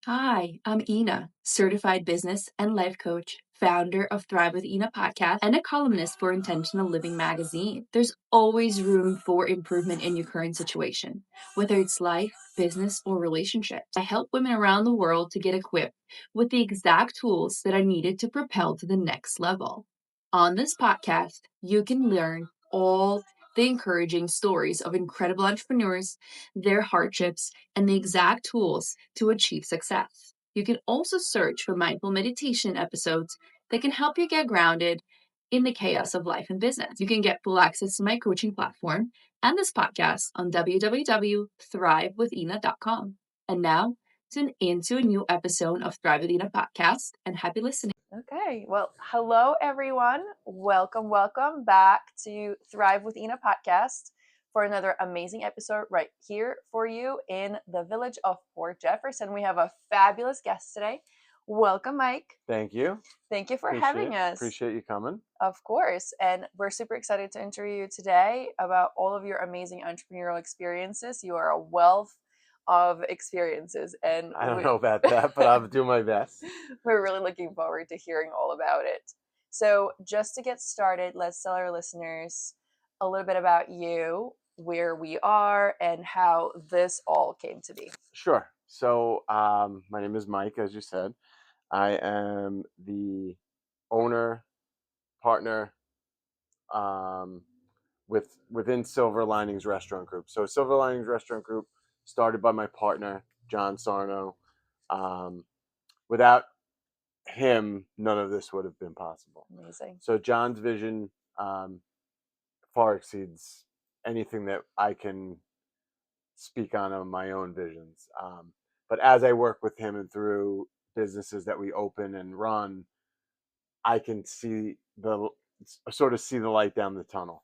Hi, I'm Ina, certified business and life coach, founder of Thrive with Ina podcast, and a columnist for Intentional Living magazine. There's always room for improvement in your current situation, whether it's life, business, or relationships. I help women around the world to get equipped with the exact tools that are needed to propel to the next level. On this podcast, you can learn all the encouraging stories of incredible entrepreneurs, their hardships, and the exact tools to achieve success. You can also search for mindful meditation episodes that can help you get grounded in the chaos of life and business. You can get full access to my coaching platform and this podcast on www.thrivewithina.com. And now, tune into a new episode of Thrive with Ina podcast, and happy listening. Okay, well, hello everyone. Welcome back to Thrive with Ina podcast for another amazing episode right here for you in the village of Port Jefferson. We have a fabulous guest today. Welcome, Mike. Thank you. Thank you for having us. Appreciate you coming. Of course. And we're super excited to interview you today about all of your amazing entrepreneurial experiences. You are a wealth of experiences, and I don't know about that, but I'll do my best. We're really looking forward to hearing all about it. So just to get started, let's tell our listeners a little bit about you, where we are, and how this all came to be. Sure. So my name is Mike, as you said. I am the owner, partner within Silver Linings Restaurant Group. So Silver Linings Restaurant Group started by my partner, John Sarno. Without him, none of this would have been possible. Amazing. So John's vision far exceeds anything that I can speak on my own visions. But as I work with him and through businesses that we open and run, I can see the light down the tunnel.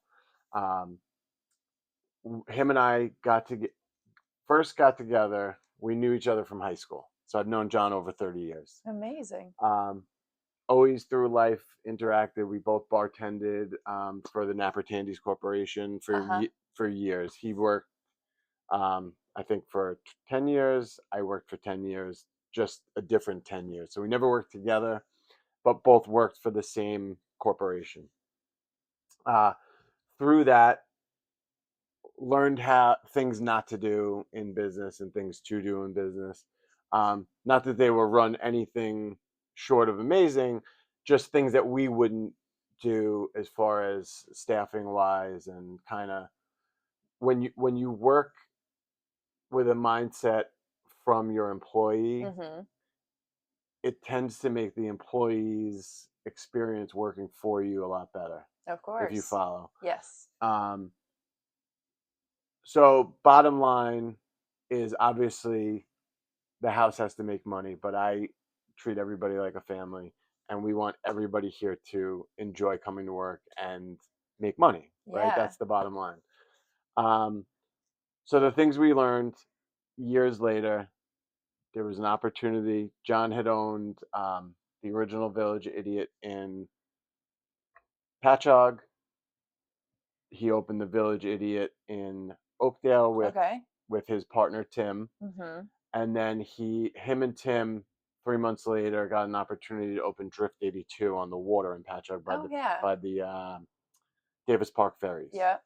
Him and I first got together. We knew each other from high school, so I've known John over 30 years. Amazing. Always through life interacted. We both bartended for the Napper Tandy's Corporation for years. He worked, I think, for 10 years. I worked for 10 years, just a different 10 years. So we never worked together, but both worked for the same corporation. Through that, learned how things not to do in business and things to do in business. Not that they will run anything short of amazing, just things that we wouldn't do as far as staffing wise, and kind of when you work with a mindset from your employee, it tends to make the employee's experience working for you a lot better. Of course. If you follow. Yes. So bottom line is, obviously the house has to make money, but I treat everybody like a family, and we want everybody here to enjoy coming to work and make money, right? That's the bottom line. So the things we learned years later, there was an opportunity. John had owned the original Village Idiot in Patchogue. He opened the Village Idiot in Oakdale with his partner Tim. And then him and Tim, 3 months later, got an opportunity to open Drift 82 on the water in Patchogue by the Davis Park ferries. Yeah.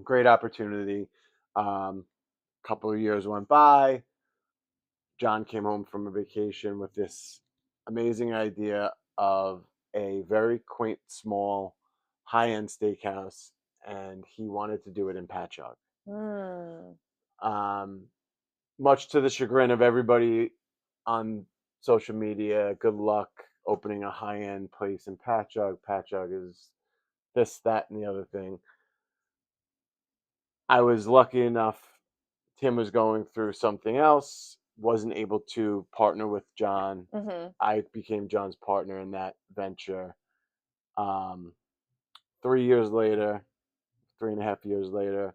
Great opportunity. Couple of years went by. John came home from a vacation with this amazing idea of a very quaint, small, high-end steakhouse, and he wanted to do it in Patchogue. Much to the chagrin of everybody on social media, good luck opening a high-end place in Patchogue. Patchogue is this, that, and the other thing. I was lucky enough, Tim was going through something else, wasn't able to partner with John. I became John's partner in that venture. 3 years later, 3.5 years later,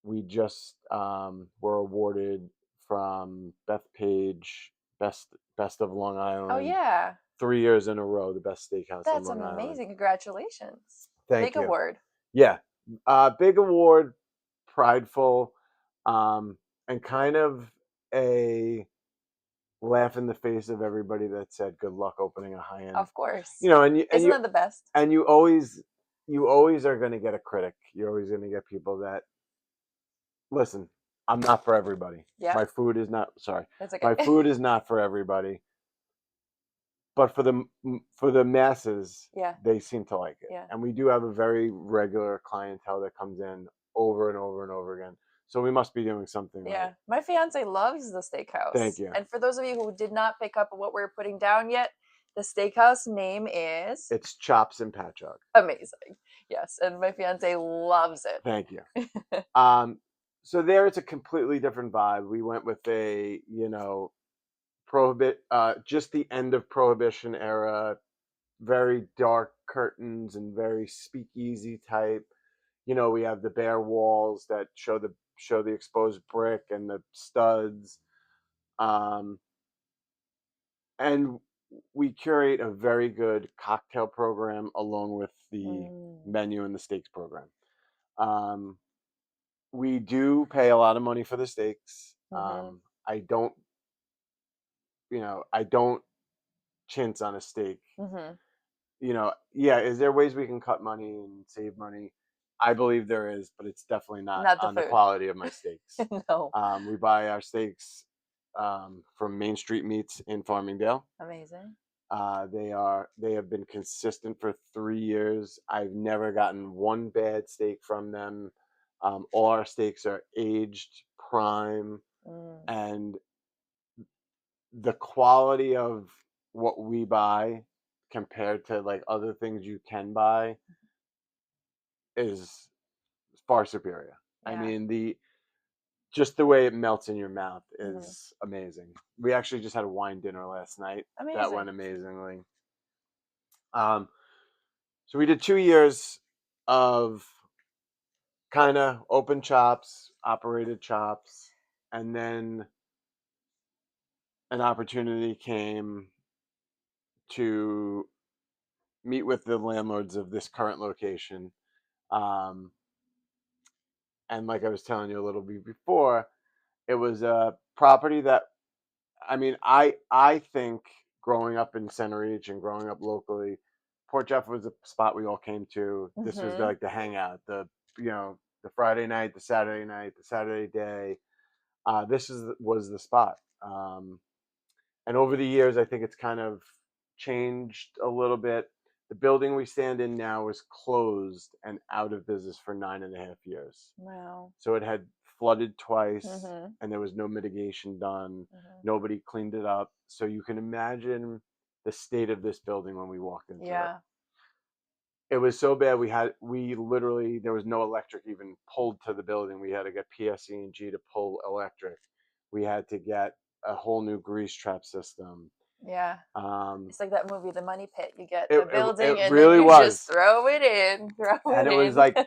we just were awarded from Bethpage Best of Long Island. Oh yeah. 3 years in a row, the best steakhouse in Long Island. That's amazing. Congratulations. Thank you. Big award. Yeah. Big award, prideful, and kind of a laugh in the face of everybody that said good luck opening a high end. Of course. You know, and Isn't that the best? you always are going to get a critic. You're always going to get people that listen. I'm not for everybody. Yeah. My food is not. Sorry, That's okay. my food is not for everybody. But for the masses, Yeah. they seem to like it. Yeah. And we do have a very regular clientele that comes in over and over and over again. So we must be doing something Yeah. right. My fiance loves the steakhouse. Thank you. And for those of you who did not pick up on what we're putting down yet, the steakhouse name is It's Chops and Patchogue. amazing. Yes, and my fiance loves it. Thank you. So there it's a completely different vibe. We went with a, just the end of Prohibition era, very dark curtains and very speakeasy type. We have the bare walls that show the exposed brick and the studs. And we curate a very good cocktail program along with the menu and the steaks program. We do pay a lot of money for the steaks. I don't chintz on a steak. Is there ways we can cut money and save money? I believe there is, but it's definitely not on the quality of my steaks. No. We buy our steaks from Main Street Meats in Farmingdale. Amazing. They have been consistent for 3 years. I've never gotten one bad steak from them. All our steaks are aged prime, and the quality of what we buy compared to like other things you can buy is far superior. Yeah. I mean, just the way it melts in your mouth is amazing. We actually just had a wine dinner last night. Amazing. That went amazingly. So we did 2 years of kind of open chops, operated chops, and then an opportunity came to meet with the landlords of this current location. And like I was telling you a little bit before, it was a property that, I think growing up in Center Ridge and growing up locally, Port Jeff was a spot we all came to. This was like the hangout, the Friday night, the Saturday night, the Saturday day. This was the spot. And over the years, I think it's kind of changed a little bit. The building we stand in now is closed and out of business for 9.5 years. Wow. So it had flooded twice, and there was no mitigation done. Nobody cleaned it up. So you can imagine the state of this building when we walked into it. It was so bad. We literally, there was no electric even pulled to the building. We had to get PSE&G to pull electric. We had to get a whole new grease trap system. Yeah. It's like that movie, The Money Pit. You get It- the building it and really then you was. just throw it in. And it was like,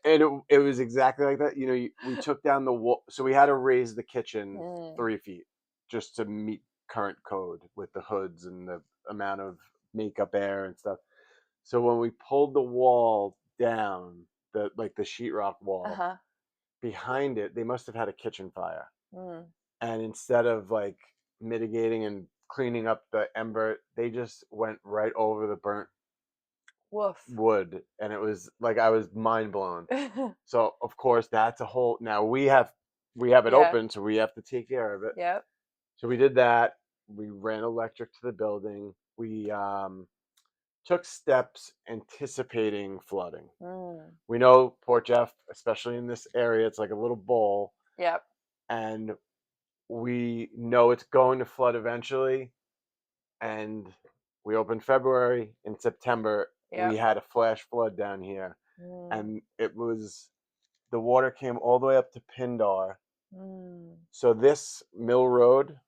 and it was exactly like that. We took down the wall. So we had to raise the kitchen 3 feet just to meet current code with the hoods and the amount of makeup air and stuff. So when we pulled the wall down, the sheetrock wall, behind it, they must have had a kitchen fire. And instead of like mitigating and cleaning up the ember, they just went right over the burnt wood, and it was like I was mind blown. So of course that's a whole. Now we have it open, so we have to take care of it. Yep. So we did that. We ran electric to the building. We took steps anticipating flooding. We know Port Jeff, especially in this area, it's like a little bowl. Yep. And we know it's going to flood eventually. And we opened February. In September, we had a flash flood down here. And the water came all the way up to Pindar. So this Mill Road,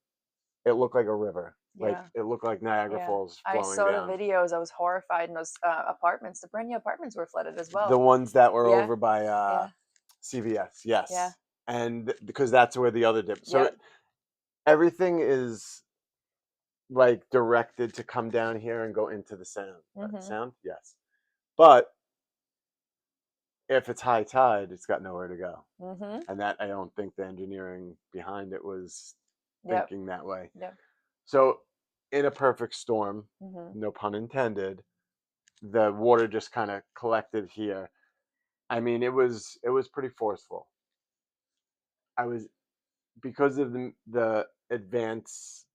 it looked like a river. Like it looked like Niagara Falls flowing down. I saw the videos. I was horrified. And those apartments, the brand new apartments, were flooded as well. The ones that were over by CVS, yes. Yeah. And because that's where the other dip. So everything is like directed to come down here and go into the sound. Sound? Yes. But if it's high tide, it's got nowhere to go. And that, I don't think the engineering behind it was Yep. thinking that way. Yep. So in a perfect storm, Mm-hmm. no pun intended, the water just kind of collected here. I mean, it was pretty forceful. I was because of the advanced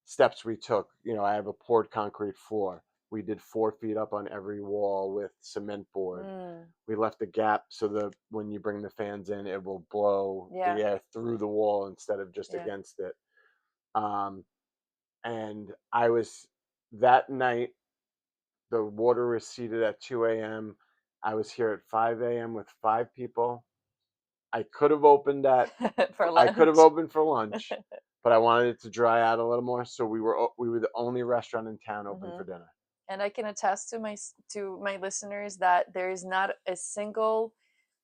steps we took. I have a poured concrete floor. We did 4 feet up on every wall with cement board. Mm. We left a gap so that when you bring the fans in, it will blow Yeah. the air through the wall instead of just Yeah. against it. And I was that night. The water receded at 2 a.m. I was here at 5 a.m. with 5 people. I could have opened For I could have lunch. opened for lunch, but I wanted it to dry out a little more. So we were the only restaurant in town open for dinner. And I can attest to my listeners that there is not a single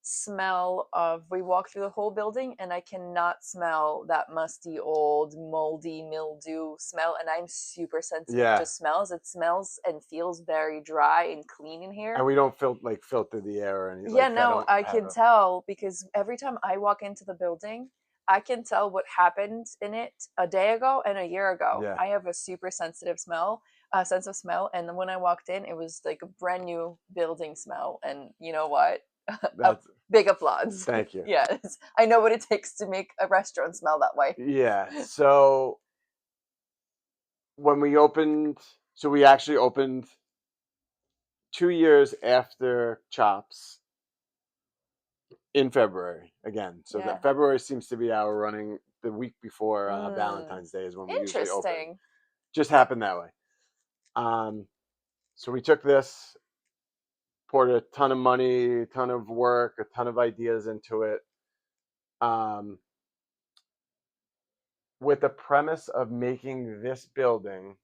smell of, we walk through the whole building and I cannot smell that musty, old, moldy, mildew smell. And I'm super sensitive to smells. It smells and feels very dry and clean in here. And we don't filter the air or anything. Yeah, no, I can tell because every time I walk into the building, I can tell what happened in it a day ago and a year ago. Yeah. I have a super sensitive sense of smell. And then when I walked in, it was like a brand new building smell. And you know what? Big applause. Thank you. Yes. I know what it takes to make a restaurant smell that way. Yeah. So when we opened, we actually opened 2 years after Chops in February again. So that February seems to be our running. The week before Valentine's Day is when we usually open. Just happened that way. So we took this, poured a ton of money, a ton of work, a ton of ideas into it, with the premise of making this building.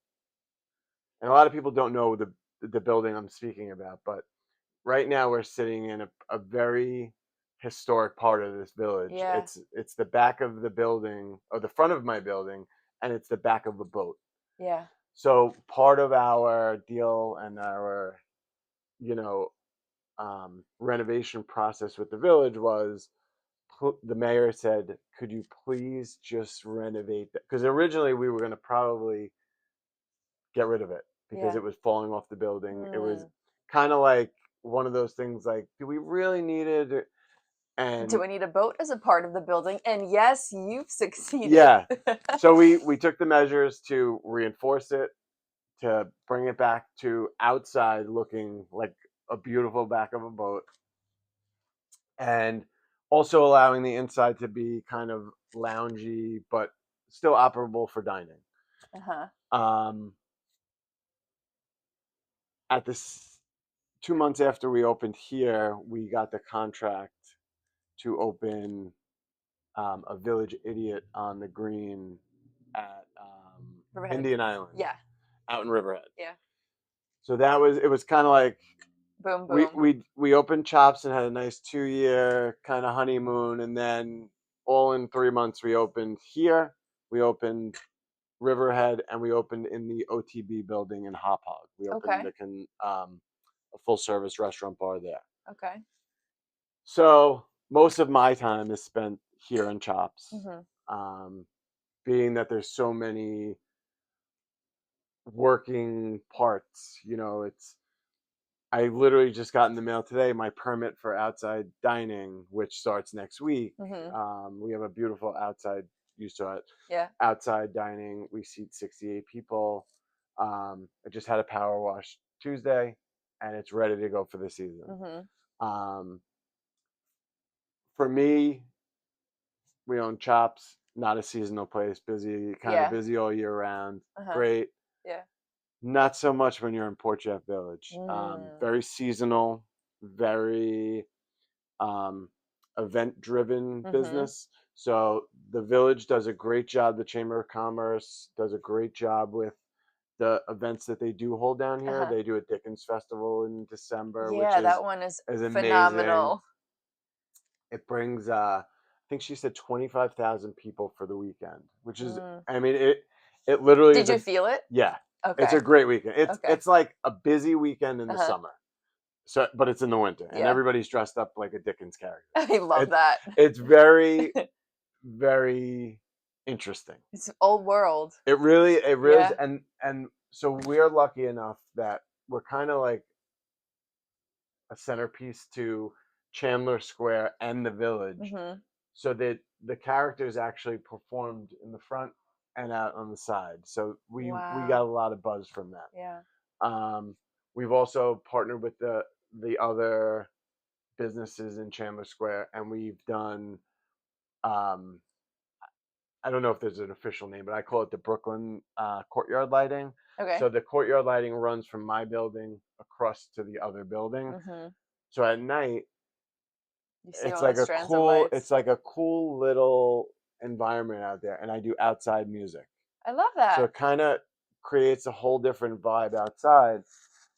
And a lot of people don't know the building I'm speaking about, but right now we're sitting in a very historic part of this village. Yeah. It's the back of the building, or the front of my building, and it's the back of a boat. Yeah. So part of our deal and our renovation process with the village was, the mayor said, could you please just renovate that? Because originally we were going to probably get rid of it because it was falling off the building. It was kind of like one of those things like, do we really need it? And do we need a boat as a part of the building? And yes, you've succeeded. Yeah. So we took the measures to reinforce it, to bring it back to outside looking like a beautiful back of a boat, and also allowing the inside to be kind of loungy but still operable for dining. At this 2 months after we opened here, we got the contract to open a Village Idiot on the green at Indian Island. Yeah. Out in Riverhead. Yeah. So it was kind of like, boom, boom. We opened Chops and had a nice 2-year kind of honeymoon, and then all in 3 months we opened here, we opened Riverhead, and we opened in the OTB building in Hop Hog. We opened a full service restaurant bar there. Okay. So most of my time is spent here in Chops, being that there's so many working parts. I literally just got in the mail today my permit for outside dining, which starts next week. We have a beautiful outside, you saw it. Yeah. Outside dining. We seat 68 people. I just had a power wash Tuesday, and it's ready to go for the season. For me, we own Chops, not a seasonal place, busy, kind of busy all year round. Great. Yeah. Not so much when you're in Port Jeff Village. Very seasonal, very event-driven business. So the Village does a great job. The Chamber of Commerce does a great job with the events that they do hold down here. They do a Dickens Festival in December, which is, that one is amazing. phenomenal. It brings, I think she said 25,000 people for the weekend, which is, I mean, it literally. Did you feel it? Yeah. Okay. It's a great weekend. It's like a busy weekend in the summer. So, but it's in the winter, and everybody's dressed up like a Dickens character. I love that. It's very, very interesting. It's old world. It really is. Yeah. And so we're lucky enough that we're kind of like a centerpiece to Chandler Square and the Village, Mm-hmm. so that the characters actually performed in the front and out on the side. So we got a Wow. lot of buzz from that. Yeah. We've also partnered with the other businesses in Chandler Square, and we've done. Um, I don't know if there's an official name, but I call it the Brooklyn courtyard lighting. Okay. So the courtyard lighting runs from my building across to the other building. Mm-hmm. So at night, You see all the strands of lights. it's like a cool little environment out there, and I do outside music. I love So that. it kind of creates a whole different vibe outside.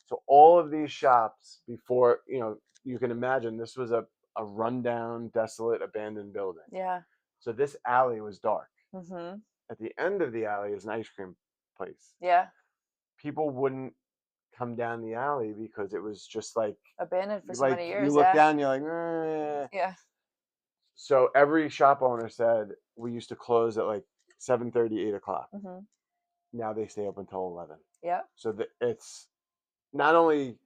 So all of these shops before, you can imagine this was a rundown, desolate, abandoned building. Yeah. So this alley was dark. Mm-hmm. At the end of the alley is an ice cream place. Yeah. People wouldn't come down the alley because it was just like Abandoned for so many years. you look Yeah. down, you're like, eh. Yeah. So every shop owner said we used to close at like 7:30, 8 o'clock. Mm-hmm. Now they stay up until 11. Yeah. So it's not only,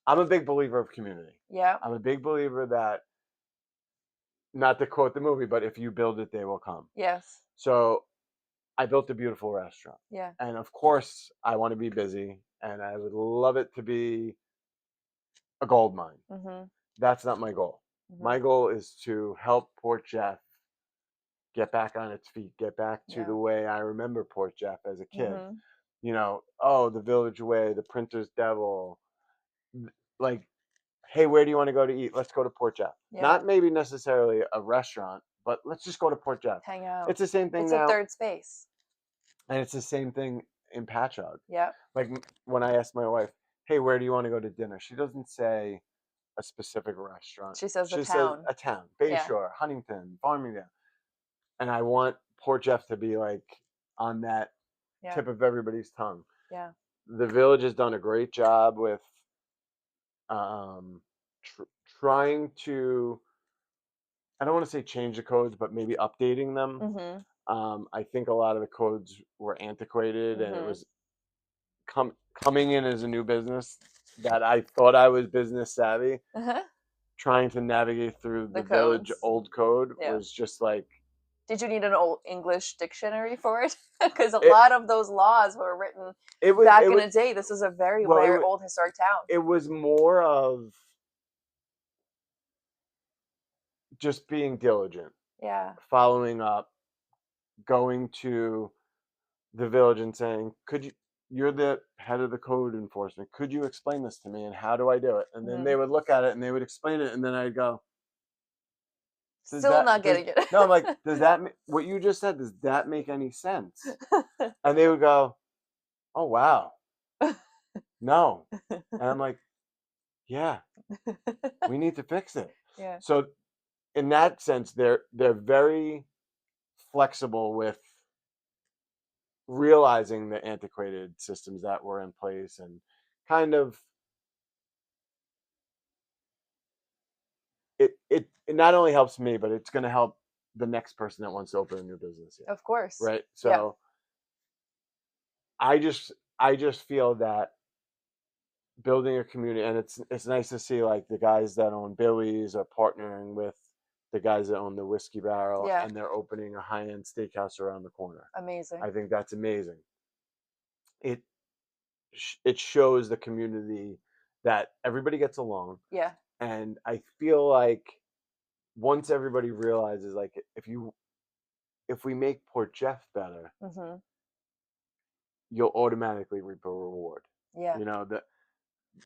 I'm a big believer of community. Yeah. I'm a big believer that, not to quote the movie, but if you build it, they will come. Yes. So I built a beautiful restaurant. Yeah. And of course, I want to be busy, and I would love it to be a gold mine. Mm-hmm. That's not my goal. Mm-hmm. My goal is to help Port Jeff get back on its feet, get back to the way I remember Port Jeff as a kid. Mm-hmm. The Village Way, the Printer's Devil. Like, hey, where do you want to go to eat? Let's go to Port Jeff. Yeah. Not maybe necessarily a restaurant, but let's just go to Port Jeff. Hang out. It's the same thing It's now. a third space. And it's the same thing in Patchogue. Yeah. Like when I asked my wife, hey, where do you want to go to dinner? She doesn't say a specific restaurant. She says says a town. Yeah. Bayshore, Huntington, Farmingdale. And I want Port Jeff to be like on that tip of everybody's tongue. Yeah. The Village has done a great job with trying to, I don't want to say change the codes, but maybe updating them. Mm-hmm. I think a lot of the codes were antiquated, and it Mm-hmm. was coming in as a new business that I thought I was business savvy. Uh-huh. Trying to navigate through the Village codes. old code was just like. Did you need an old English dictionary for it? Because a lot of those laws were written back in the day. This is a very old historic town. It was more of just being diligent. Yeah. Following up, going to the Village and saying, you're the head of the code enforcement. Could you explain this to me, and how do I do it? And then they would look at it and they would explain it, and then I'd go, Still not getting it. No, I'm like, what you just said, does that make any sense? And they would go, oh, wow. No. And I'm like, yeah, we need to fix it. Yeah. So in that sense, they're very flexible with realizing the antiquated systems that were in place, and kind of it not only helps me, but it's going to help the next person that wants to open a new business here. Of course. Right. So I just feel that building a community, and it's nice to see like the guys that own Billy's are partnering with the guys that own the Whiskey Barrel, and they're opening a high-end steakhouse around the corner. Amazing. I think that's amazing. It shows the community that everybody gets along. Yeah. And I feel like once everybody realizes, like, if we make Port Jeff better, you'll automatically reap a reward. Yeah.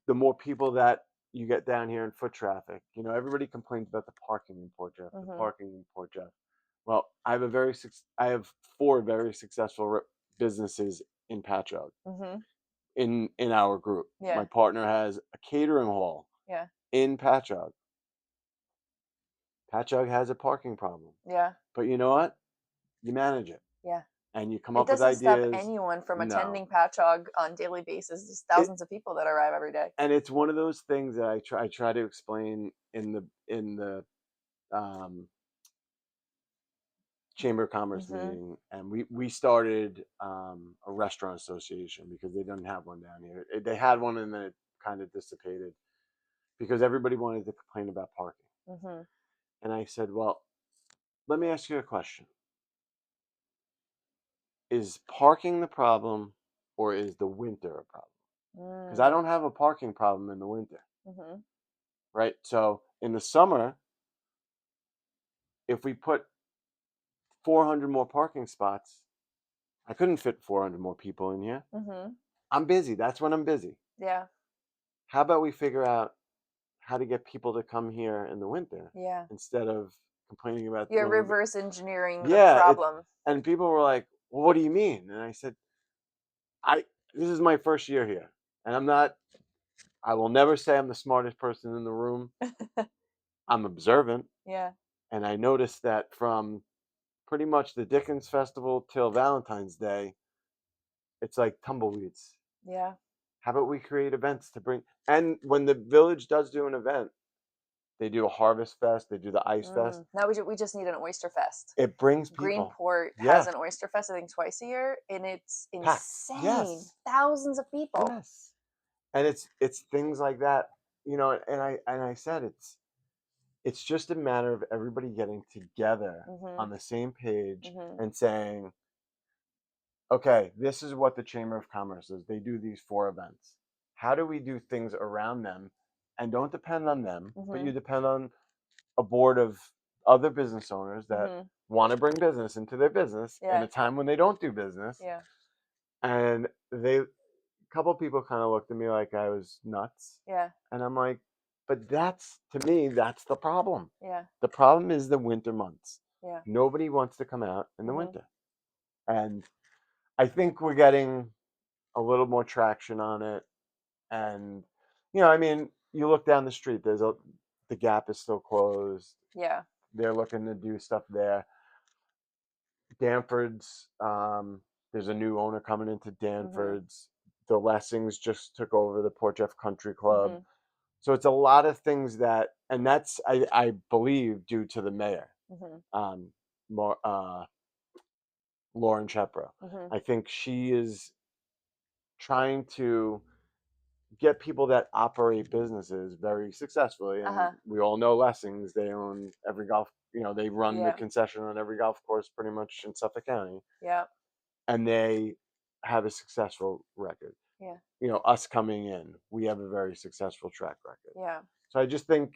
The more people that you get down here in foot traffic, everybody complains about the parking in Port Jeff. The parking in Port Jeff. Well, I have 4 very successful businesses in Patchogue. In our group. Yeah. My partner has a catering hall. Yeah. In Patchogue. Patchogue has a parking problem. Yeah. But you know what? You manage it. Yeah. And you come up with ideas. It doesn't stop anyone from attending Patchogue on a daily basis. There's thousands of people that arrive every day. And it's one of those things that I try to explain in the Chamber of Commerce meeting, and we started a restaurant association because they didn't have one down here. They had one, and then it kind of dissipated because everybody wanted to complain about parking. And I said, well, let me ask you a question. Is parking the problem, or is the winter a problem? Because I don't have a parking problem in the winter, right? So in the summer, if we put 400 more parking spots, I couldn't fit 400 more people in here. I'm busy. That's when I'm busy. Yeah. How about we figure out how to get people to come here in the winter instead of complaining about You're reverse engineering the problem. And people were like, well, what do you mean? And I said, this is my first year here, and I will never say I'm the smartest person in the room. I'm observant. Yeah. And I noticed that from pretty much the Dickens Festival till Valentine's Day, it's like tumbleweeds. Yeah. How about we create events to bring, and when the village does do an event, they do a harvest fest, they do the ice fest. Now we just need an oyster fest. It brings people. Greenport has an oyster fest, I think, twice a year, and it's insane. Yes. Thousands of people. Yes. And it's things like that, and I said it's just a matter of everybody getting together on the same page and saying, okay, this is what the Chamber of Commerce is. They do these 4 events. How do we do things around them, and don't depend on them, but you depend on a board of other business owners that want to bring business into their business in a time when they don't do business. Yeah. And a couple of people kind of looked at me like I was nuts. Yeah. And I'm like, but to me, that's the problem. Yeah. The problem is the winter months. Yeah. Nobody wants to come out in the winter. And I think we're getting a little more traction on it. And, you look down the street, the Gap is still closed. Yeah. They're looking to do stuff there. Danford's, there's a new owner coming into Danford's. The Lessings just took over the Port Jeff Country Club. So it's a lot of things and that's, I believe, due to the mayor, Lauren Shepro. I think she is trying to get people that operate businesses very successfully. And we all know Lessings, they own every golf, they run the concession on every golf course pretty much in Suffolk County. Yeah. And they have a successful record. Yeah. Us coming in, we have a very successful track record. Yeah. So I just think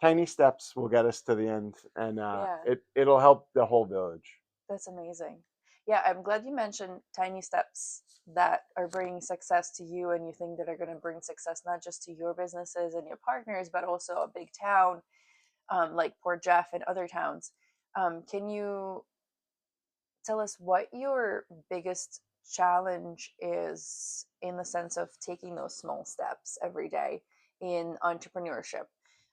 tiny steps will get us to the end, and it'll help the whole village. That's amazing. Yeah, I'm glad you mentioned tiny steps that are bringing success to you, and you think that are going to bring success not just to your businesses and your partners, but also a big town like Port Jeff and other towns. Can you tell us what your biggest challenge is in the sense of taking those small steps every day in entrepreneurship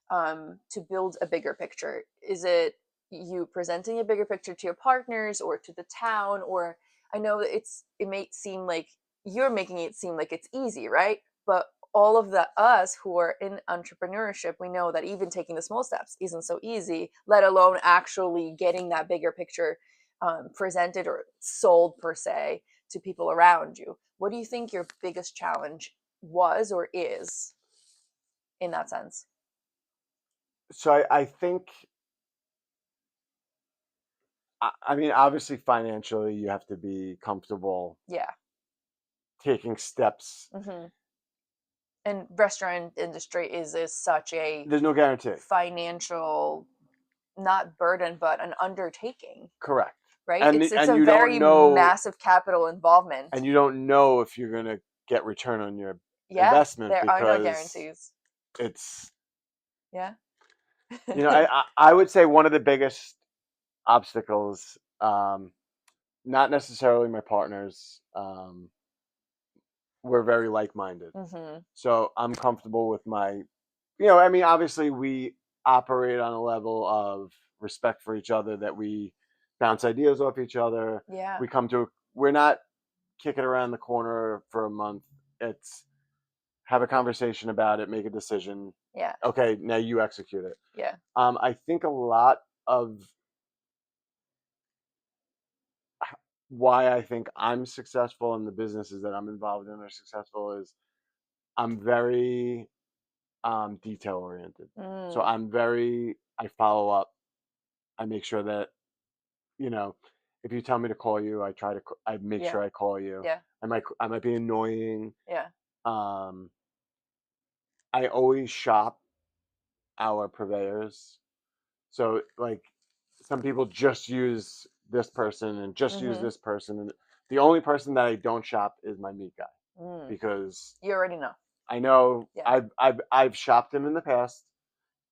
to build a bigger picture? Is it you presenting a bigger picture to your partners or to the town? Or I know it may seem like you're making it seem like it's easy, right? But all of us who are in entrepreneurship, we know that even taking the small steps isn't so easy, let alone actually getting that bigger picture presented or sold per se to people around you. What do you think your biggest challenge was or is in that sense? So I think, obviously financially you have to be comfortable taking steps. And restaurant industry is such a there's no guarantee financial, not burden, but an undertaking. Correct. Right? And it's a very massive capital involvement. And you don't know if you're going to get return on your investment. There are no guarantees. It's you know, I would say one of the biggest obstacles, not necessarily my partners, we're very like-minded. So I'm comfortable with my, obviously we operate on a level of respect for each other, that we bounce ideas off each other. Yeah. We're not kicking around the corner for a month. It's have a conversation about it, make a decision. Yeah. Okay, now you execute it. Yeah. I think a lot of why I think I'm successful and the businesses that I'm involved in are successful is I'm very detail oriented. So Mm, I follow up. I make sure that, you know, if you tell me to call you, I make yeah, sure I call you. yeah, I might be annoying. yeah. Um, I always shop our purveyors. So like some people just use this person and just use Mm-hmm. this person. And the only person that I don't shop is my meat guy Mm. because You already know. I know Yeah, I've shopped him in the past,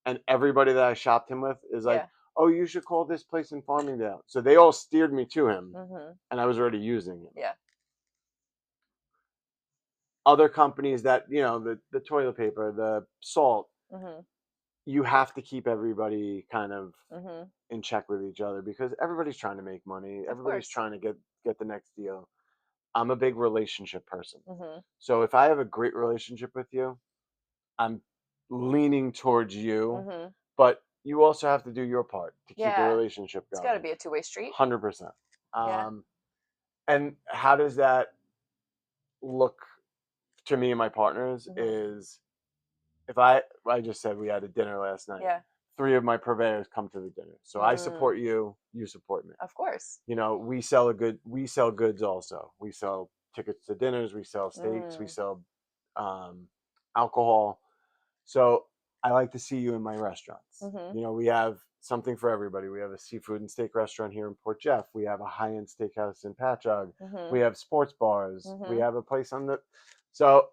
and everybody that I shopped him with is like, yeah. "Oh, you should call this place in Farmingdale." So they all steered me to him, Mm-hmm. and I was already using him. Yeah. Other companies that the toilet paper, the salt, Mm-hmm. you have to keep everybody kind of Mm-hmm. in check with each other because everybody's trying to make money. Of Everybody's course. trying to get the next deal. I'm a big relationship person. Mm-hmm. So if I have a great relationship with you, I'm leaning towards you, Mm-hmm. but you also have to do your part to keep the Yeah. relationship It's got to going. be a two-way street. 100%. Yeah. And how does that look to me and my partners Mm-hmm. is if I just said we had a dinner last night. Yeah. 3 of my purveyors come to the dinner. So I Mm. support you, you support me. Of course. We sell goods also. We sell tickets to dinners, we sell steaks, we Mm. sell um, alcohol. So I like to see you in my restaurants. Mm-hmm. We have something for everybody. We have a seafood and steak restaurant here in Port Jeff. We have a high-end steakhouse in Patchogue. Mm-hmm. We have sports bars. We Mm-hmm. have a place on the. So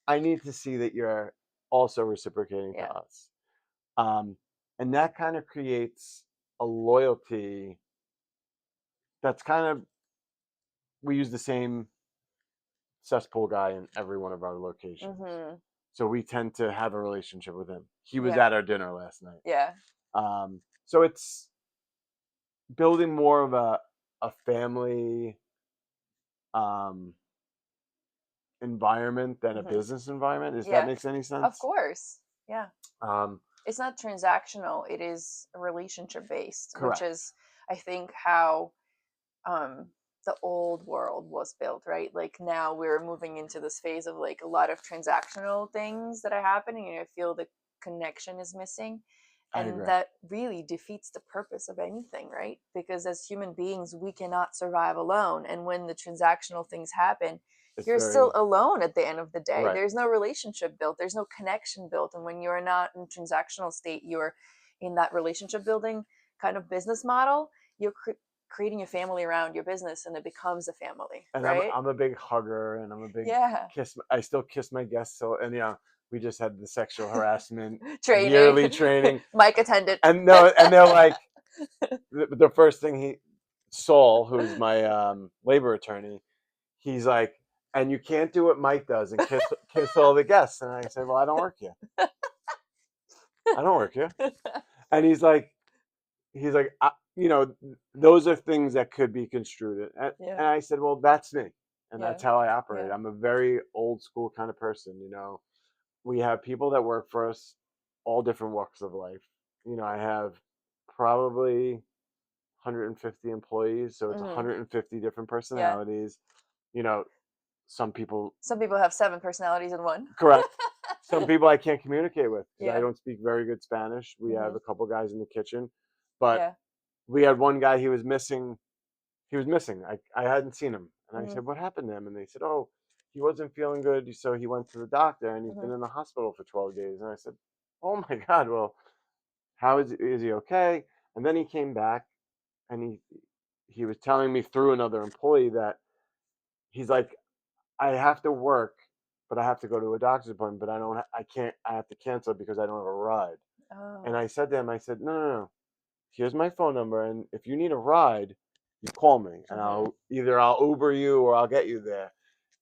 I need to see that you're also reciprocating to Yeah. us, um, and that kind of creates a loyalty. That's kind of we use the same cesspool guy in every one of our locations. Mm-hmm. So we tend to have a relationship with him. He was Yeah. at our dinner last night. Yeah. So it's building more of a family um, environment than a Mm-hmm. business environment. If that Yeah. makes any Of sense. course. Yeah. Um, It's not transactional. It is relationship based, which correct. is, I think, how um the old world was built, right? Like now we're moving into this phase of like a lot of transactional things that are happening, and I feel the connection is missing, I and agree. that really defeats the purpose of anything, right? Because as human beings we cannot survive alone, and when the transactional things happen, It's you're still very alone at the end of the day. right. There's no relationship built, there's no connection built, and when you're not in transactional state, you're in that relationship building kind of business model. You're creating a family around your business, and it becomes a family, And right? I'm a big hugger, and I'm a big Yeah. kiss. I still kiss my guests. So and we just had the sexual harassment Training. yearly training, Mic attendant. and no, and they're like the first thing Saul, who's my labor attorney, he's like, and you can't do what Mike does and kiss all the guests. And I said, well, I don't work here. I don't work here. And he's like, those are things that could be construed. Yeah. And I said, well, that's me. And Yeah. that's how I operate. Yeah. I'm a very old school kind of person. We have people that work for us, all different walks of life. I have probably 150 employees, so it's Hmm. 150 different Yeah. personalities. You know, some people, Some people have 7 personalities in one. correct. Some people I can't communicate with because I Yeah. don't speak very good Spanish. We have Hmm. a couple guys in the kitchen, but Yeah. we had one guy, he was missing. He was missing. I hadn't seen him. And I Hmm. said, what happened to him? And they said, oh, he wasn't feeling good. So he went to the doctor and he's Hmm. been in the hospital for 12 days. And I said, oh my God, well, how is he okay? And then he came back and he was telling me through another employee that he's like, I have to work, but I have to go to a doctor's appointment, but I can't, I have to cancel it because I don't have a ride. And Oh. I said to him, I said, no, no, no, here's my phone number. And if you need a ride, you call me and Hmm. I'll Uber you or I'll get you there.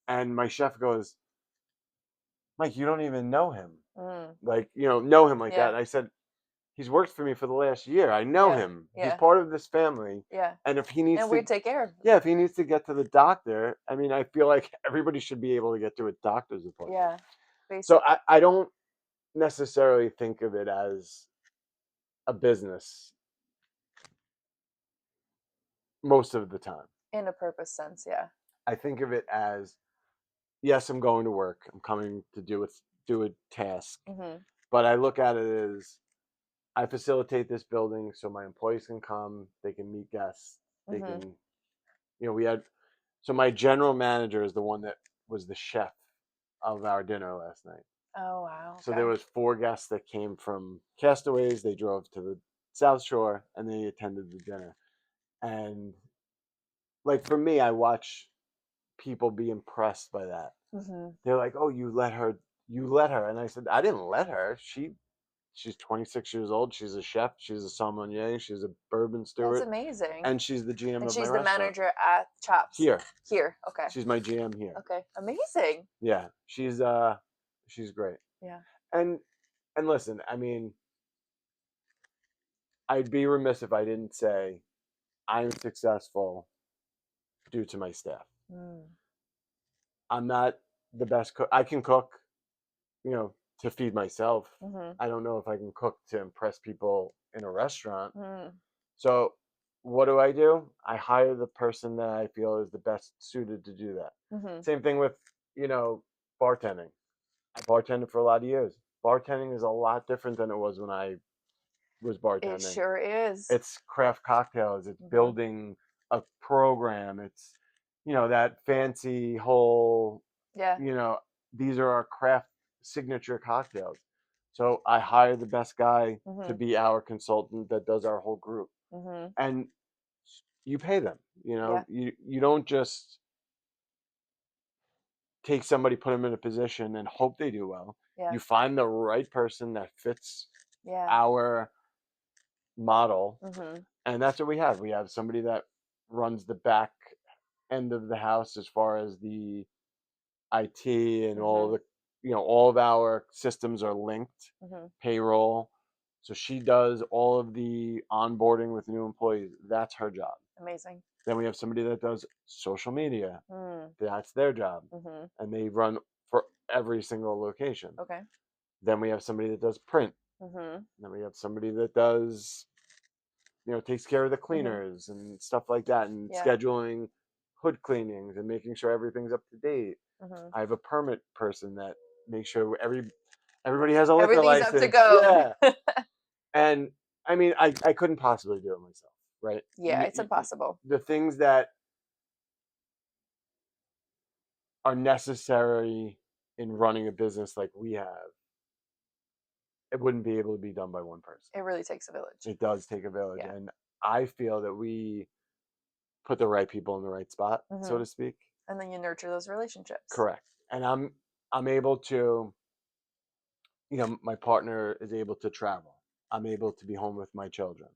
And my chef goes, Mike, you don't even know him. Mm. Like, know him like that. Yeah. And I said, he's worked for me for the last year. I know Yeah. him. He's Yeah. part of this family. Yeah. And if he needs And we to, take care of them. yeah, if he needs to get to the doctor, I mean, I feel like everybody should be able to get to a doctor's appointment. Yeah. So Basic. I don't necessarily think of it as a business most of the time. In a purpose sense, yeah. I think of it as, yes, I'm going to work. I'm coming to do a task. Mm-hmm. But I look at it as I facilitate this building so my employees can come, they can meet guests, they Mm-hmm. can, so my general manager is the one that was the chef of our dinner last night. Oh, wow. So Okay. there was 4 guests that came from Castaways. They drove to the South Shore and they attended the dinner. And like for me, I watch people be impressed by that. Mm-hmm. They're like, "Oh, you let her," and I said, "I didn't let her. She's 26 years old. She's a chef. She's a sommelier. She's a bourbon That's steward, amazing. and she's the GM And of my she's the restaurant manager at Chops. here. Here. Okay. She's my GM here. Okay. Amazing. Yeah, she's great. Yeah. And listen, I mean, I'd be remiss if I didn't say I'm successful due to my staff. Mm. I'm not the best cook. I can cook, to feed myself. Mm-hmm. I don't know if I can cook to impress people in a restaurant. Mm. So what do? I hire the person that I feel is the best suited to do that. Mm-hmm. Same thing with, bartending. I bartended for a lot of years. Bartending is a lot different than it was when I was It bartending. sure is. It's craft cocktails. It's building a program. It's, that fancy whole, Yeah. these are our craft signature cocktails. So I hire the best guy to be our consultant that does our whole group. Mm-hmm. And you pay them, Yeah. you don't just take somebody, put them in a position and hope they do well. Yeah. You find the right person that fits Yeah. our model. Mm-hmm. And that's what we have. We have somebody that runs the back end of the house as far as the IT and all the, all of our systems are linked, payroll. So she does all of the onboarding with new employees. That's her job. Amazing. Then we have somebody that does social media. Mm. That's their job. Mm-hmm. And they run for every single location. Okay. Then we have somebody that does print. Mm-hmm. Then we have somebody that does, takes care of the cleaners and stuff like that, and scheduling hood cleanings and making sure everything's up to date. Mm-hmm. I have a permit person that makes sure everybody has a liquor Everything's license. up to go. Yeah. And I mean, I couldn't possibly do it myself, right? Yeah, it's impossible. The things that are necessary in running a business like we have, it wouldn't be able to be done by one person. It really takes a village. It does take a village. Yeah. And I feel that we put the right people in the right spot, so to speak. And then you nurture those relationships. Correct. And I'm able to, my partner is able to travel. I'm able to be home with my children.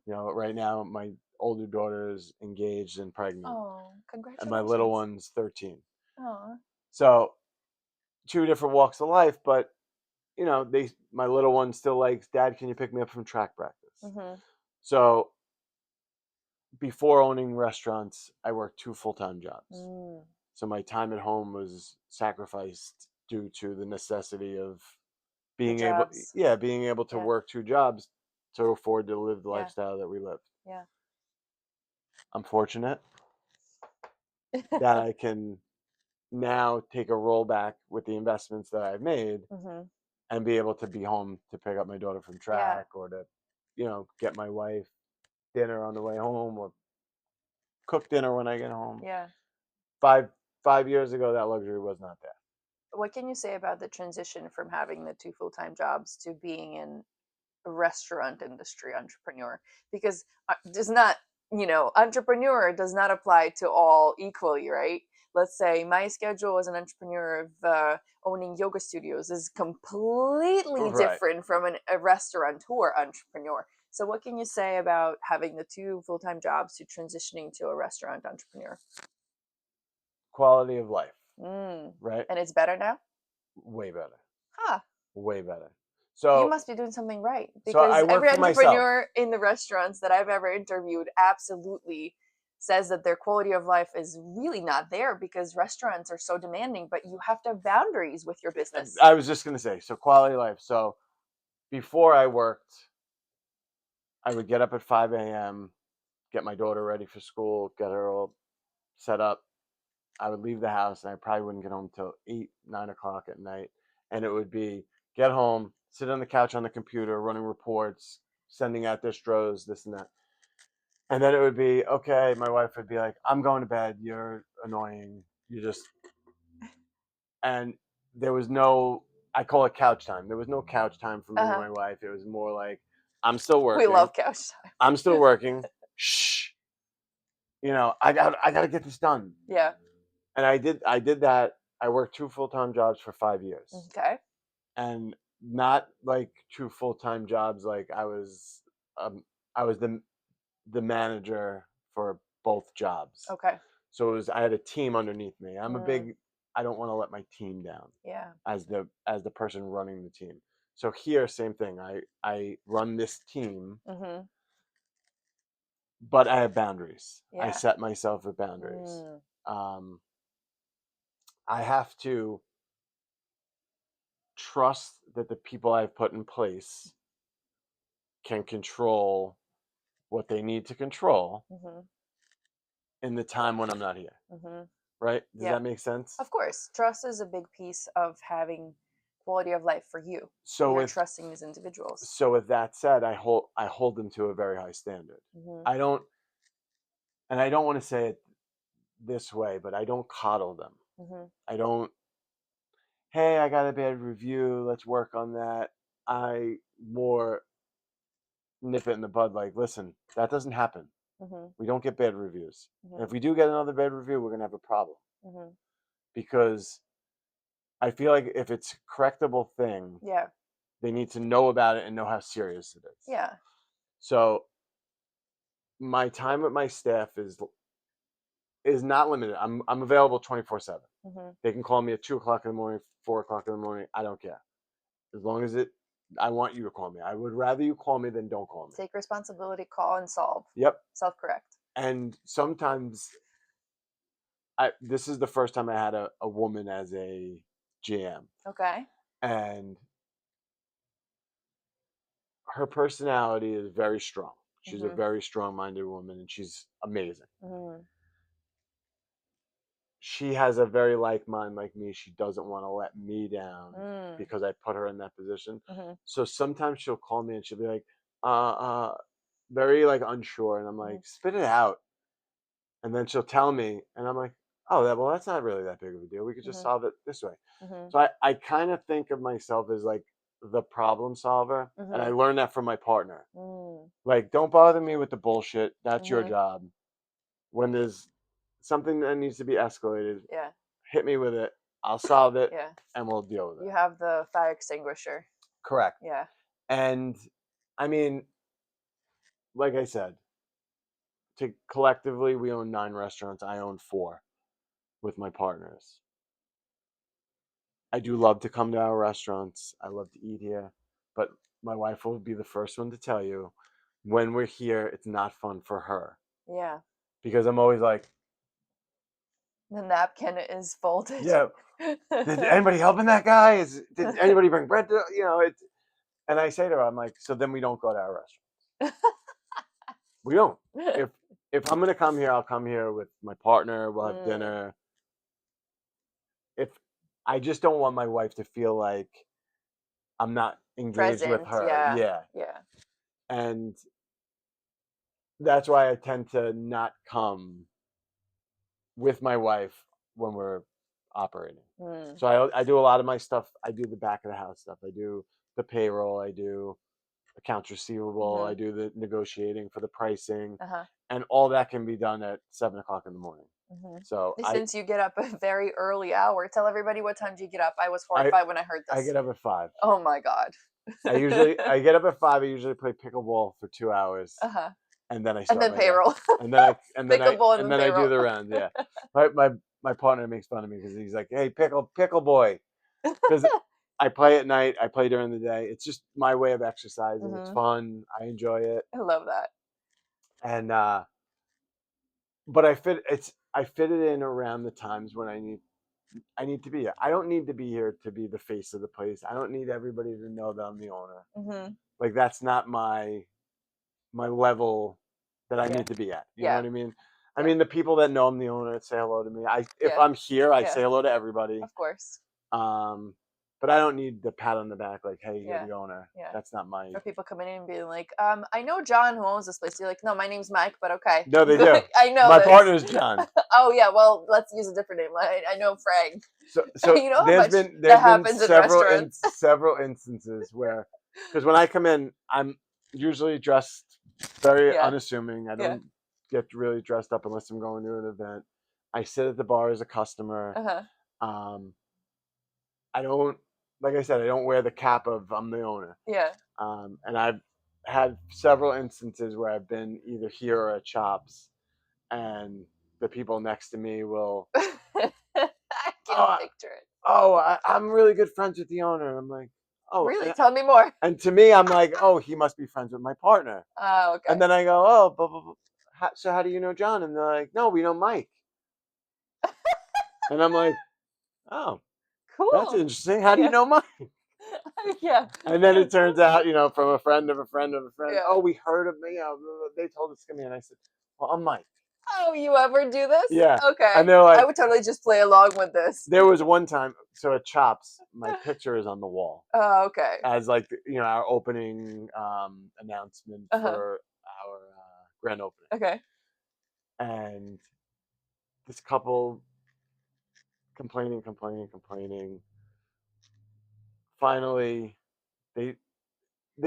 Right now my older daughter is engaged and pregnant. Oh, congratulations. And my little one's 13. Oh. So 2 different walks of life, but my little one still likes, Dad, can you pick me up from track practice? So before owning restaurants, I worked 2 full-time jobs. So my time at home was sacrificed due to the necessity of being able to work 2 jobs to afford to live the lifestyle that we lived. Yeah. I'm fortunate that I can now take a rollback with the investments that I've made and be able to be home to pick up my daughter from track or to, get my wife dinner on the way home or cook dinner when I get home. Yeah. 5 years ago, that luxury was not there. What can you say about the transition from having the 2 full-time jobs to being in a restaurant industry entrepreneur? Because does not, entrepreneur does not apply to all equally, right? Let's say my schedule as an entrepreneur of owning yoga studios is completely different from a restaurateur entrepreneur. So what can you say about having the 2 full-time jobs to transitioning to a restaurant entrepreneur? Quality of life, right? And it's better now? Way better. Huh. Way better. So you must be doing something right, because every entrepreneur in the restaurants that I've ever interviewed absolutely says that their quality of life is really not there because restaurants are so demanding, but you have to have boundaries with your business. I was just going to say, so quality of life. So before I worked, I would get up at 5 a.m., get my daughter ready for school, get her all set up. I would leave the house and I probably wouldn't get home till 8, 9 o'clock at night. And it would be get home, sit on the couch on the computer, running reports, sending out distros, this and that. And then it would be, okay, my wife would be like, I'm going to bed. You're annoying. You just, and there was no, I call it couch time. There was no couch time for me and my wife. It was more like, I'm still working. We love couch time. I'm still working. Shh. I got to get this done. Yeah. And I did that. I worked 2 full-time jobs for 5 years. Okay. And not like 2 full-time jobs. Like I was the manager for both jobs. Okay. So I had a team underneath me. I don't want to let my team down. Yeah. As the person running the team. So here, same thing. I run this team, but I have boundaries. Yeah. I set myself with boundaries. I have to trust that the people I've put in place can control what they need to control in the time when I'm not here. Right? Does that make sense? Of course. Trust is a big piece of having quality of life for you. So you're trusting these individuals. So with that said, I hold them to a very high standard. I don't want to say it this way, but I don't coddle them. I don't, hey, I got a bad review, let's work on that. I more nip it in the bud, like, listen, that doesn't happen. We don't get bad reviews. And if we do get another bad review, we're going to have a problem. Because I feel like if it's a correctable thing, they need to know about it and know how serious it is. Yeah. So my time with my staff is not limited. I'm available 24/7. They can call me at 2 o'clock in the morning, 4 o'clock in the morning. I don't care. As long as I want you to call me. I would rather you call me than don't call me. Take responsibility, call and solve. Yep. Self-correct. And sometimes, this is the first time I had a woman as a GM. Okay. And her personality is very strong. She's a very strong-minded woman, and she's amazing. She has a very like mind like me. She doesn't want to let me down because I put her in that position. So sometimes she'll call me and she'll be like, very like unsure. And I'm like, spit it out. And then she'll tell me, and I'm like, oh, well, that's not really that big of a deal. We could just solve it this way. So I kind of think of myself as like the problem solver. And I learned that from my partner. Like, don't bother me with the bullshit. That's your job. When there's something that needs to be escalated, hit me with it. I'll solve it, and we'll deal with it. You have the fire extinguisher. Correct. Yeah. And I mean, like I said, collectively we own 9 restaurants. I own 4 with my partners. I do love to come to our restaurants. I love to eat here, but my wife will be the first one to tell you, when we're here, it's not fun for her. Yeah. Because I'm always like, the napkin is folded. Yeah. Did anybody helping that guy? Did anybody bring bread to, and I say to her, I'm like, so then we don't go to our restaurants. We don't. If I'm going to come here, I'll come here with my partner. We'll have dinner. If I just don't want my wife to feel like I'm not engaged with her. Yeah. And that's why I tend to not come with my wife when we're operating. So I do a lot of my stuff. I do the back of the house stuff. I do the payroll. I do accounts receivable. I do the negotiating for the pricing. And all that can be done at 7 o'clock in the morning. So since you get up a very early hour, tell everybody what time do you get up. I was horrified when I heard this. I get up at 5. Oh my God. I get up at 5. I usually play pickleball for 2 hours. And then I start. And then payroll. And then I payroll. do the round. Yeah. My partner makes fun of me because he's like, "Hey, pickle boy," because I play at night. I play during the day. It's just my way of exercising. It's fun. I enjoy it. I love that. And but I fit it in around the times when I need to be here. I don't need to be here to be the face of the place. I don't need everybody to know that I'm the owner. Like, that's not my level that I need to be at. You know what I mean? I mean, the people that know I'm the owner say hello to me. If Yeah. I'm here, I Yeah. say hello to everybody. Of course. But I don't need the pat on the back like, hey, you're Yeah. the owner. Yeah. That's not my. Or people coming in and being like, I know John who owns this place. You're like, no, my name's Mike, but okay. No, they do. I know My this. partner's John. Oh yeah, well, let's use a different name. I know Frank. So You know how there's much been that happens in restaurants. several instances where, because when I come in, I'm usually dressed very Yeah. unassuming. I don't get really dressed up unless I'm going to an event. I sit at the bar as a customer. I don't, like I said, I don't wear the cap of I'm the owner. Yeah. And I've had several instances where I've been either here or at Chops, and the people next to me will. I can picture it. I'm really good friends with the owner. I'm like, oh, really? Tell me more. And to me, I'm like, oh, he must be friends with my partner. Oh, okay. And then I go, oh, blah, blah, blah. So how do you know John? And they're like, no, we know Mike. And I'm like, oh, cool. That's interesting. How do you know Mike? Yeah. And then it turns out, from a friend of a friend of a friend. Yeah. Oh, we heard of me. They told us to come in. I said, well, I'm Mike. Oh, you ever do this? Yeah. Okay. And they're like, I would totally just play along with this. There was one time, so at Chops, my picture is on the wall. Oh, okay. As our opening announcement for our grand opening. Okay. And this couple complaining. Finally, they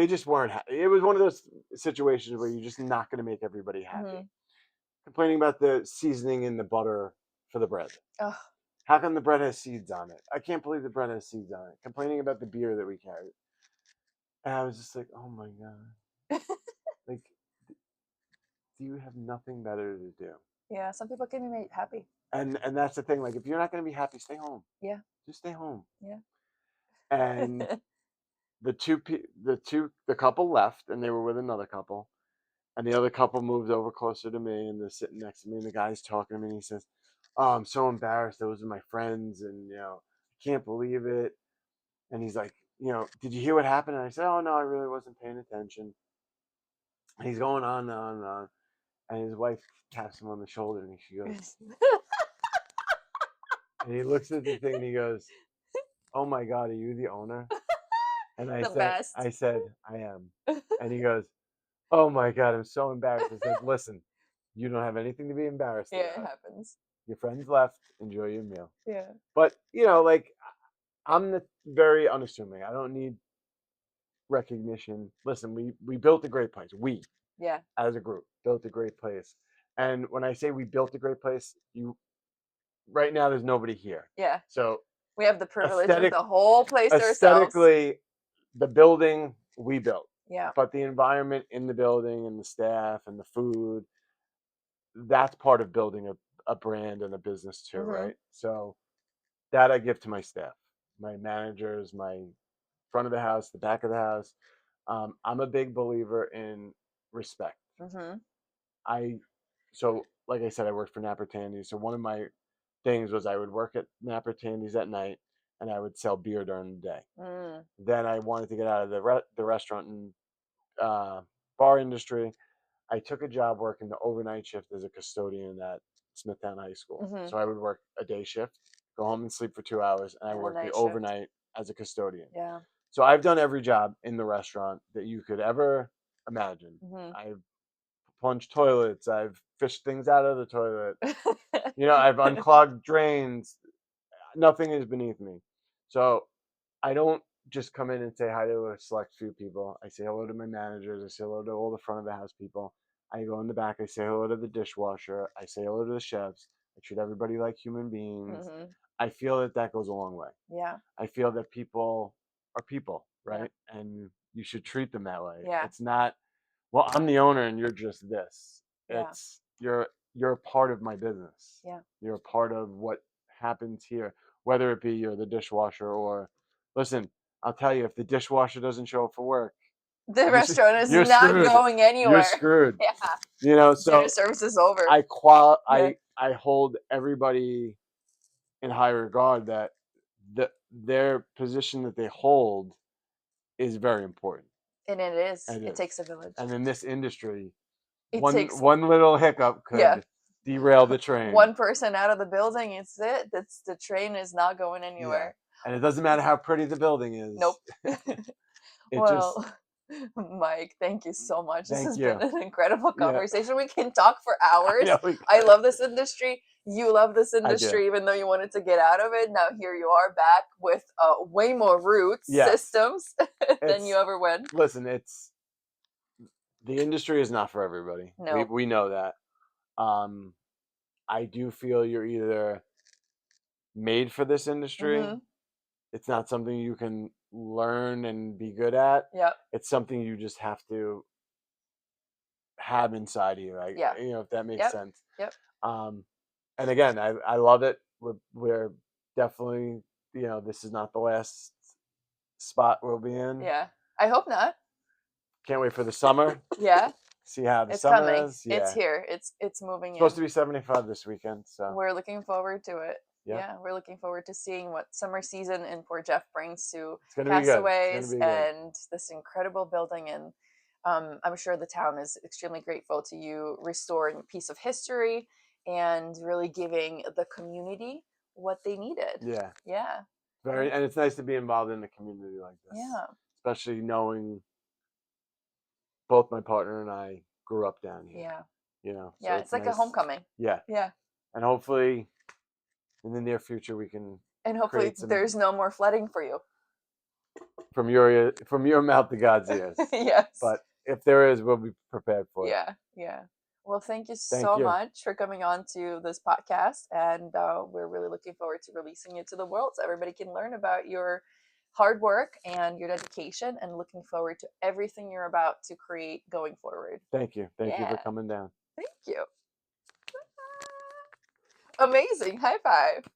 just weren't happy. It was one of those situations where you're just not going to make everybody happy. Complaining about the seasoning in the butter for the bread. Ugh. How come the bread has seeds on it? I can't believe the bread has seeds on it. Complaining about the beer that we carried. And I was just like, oh my God. Like, do you have nothing better to do? Yeah, some people can be made happy. And that's the thing. Like, if you're not going to be happy, stay home. Yeah. Just stay home. Yeah. And the couple left, and they were with another couple. And the other couple moved over closer to me, and they're sitting next to me, and the guy's talking to me, and he says, oh, I'm so embarrassed. Those are my friends, and, I can't believe it. And he's like, did you hear what happened? And I said, oh, no, I really wasn't paying attention. And he's going on and on and on. And his wife taps him on the shoulder, and she goes, and he looks at the thing, and he goes, oh, my God, are you the owner? And I said, I am. And he goes, oh, my God, I'm so embarrassed. I said, listen, you don't have anything to be embarrassed about. Yeah, it happens. Your friends left. Enjoy your meal. Yeah. But, I'm very unassuming. I don't need recognition. Listen, we built a great place. We, as a group, built a great place. And when I say we built a great place, right now there's nobody here. Yeah. So we have the privilege of the whole place ourselves. Aesthetically, the building we built. Yeah. But the environment in the building and the staff and the food, that's part of building a brand and a business too, right? So that I give to my staff, my managers, my front of the house, the back of the house. I'm a big believer in respect. So like I said, I worked for Napper Tandy's. So one of my things was I would work at Napper Tandy's at night, and I would sell beer during the day. Then I wanted to get out of the restaurant and bar industry. I took a job working the overnight shift as a custodian at Smithtown High School. So I would work a day shift, go home and sleep for 2 hours, and I worked the overnight as a custodian. Yeah. So I've done every job in the restaurant that you could ever imagine. I've plunged toilets. I've fished things out of the toilet. I've unclogged drains. Nothing is beneath me. So I don't just come in and say hi to a select few people. I say hello to my managers. I say hello to all the front of the house people. I go in the back. I say hello to the dishwasher. I say hello to the chefs. I treat everybody like human beings. I feel that goes a long way. Yeah. I feel that people are people, right? Yeah. And you should treat them that way. Yeah. It's not, well, I'm the owner and you're just this. Yeah. It's you're a part of my business. Yeah. You're a part of what happens here, whether it be you're the dishwasher or, listen, I'll tell you, if the dishwasher doesn't show up for work, the restaurant is not screwed. Going anywhere. You're screwed. Yeah. So dinner service is over. I hold everybody in high regard that their position that they hold is very important. And it is. It takes a village. And in this industry, it one little hiccup could derail the train. One person out of the building, it's it. That's the train is not going anywhere. And it doesn't matter how pretty the building is. Nope. It Well, Mike, thank you so much. This Thank has you. been an incredible Yeah. conversation. We can talk for hours. know, we I could. love this industry. You love this do. industry, even though you wanted to get out of it. Now here you are back with way more roots, Yes. systems than It's- you ever went. Listen, the industry is not for everybody. No. We know that. I do feel you're either made for this industry. Mhm. It's not something you can learn and be good at. Yep. It's something you just have to have inside of you. Like, Yeah. you know, if that makes Yep. sense. Yep. And again, I love it. We're definitely, you know, this is not the last spot we'll be in. Yeah. I hope not. Can't wait for the summer. Yeah. See how the It's summer coming. is. Yeah. It's here. It's moving Supposed in. to be 75 this weekend. So We're looking forward to it. Yeah. Yeah, we're looking forward to seeing what summer season in Port Jeff brings to it's gonna be good. It's Castaways gonna be good. and this incredible building. And I'm sure the town is extremely grateful to you restoring a piece of history and really giving the community what they needed. Yeah. Yeah. And it's nice to be involved in a community like this. Yeah. Especially knowing both my partner and I grew up down here. Yeah. You know. Yeah. So It's like nice. a homecoming. Yeah. Yeah. And hopefully in the near future we can And hopefully create some- there's no more flooding for you. from your mouth to God's ears. Yes. But if there is, we'll be prepared for it. Yeah, yeah. Well, thank you Thank so you. much for coming on to this podcast. And we're really looking forward to releasing it to the world so everybody can learn about your hard work and your dedication, and looking forward to everything you're about to create going forward. Thank you. Thank you for Yeah. coming down. Thank you. Amazing. High five.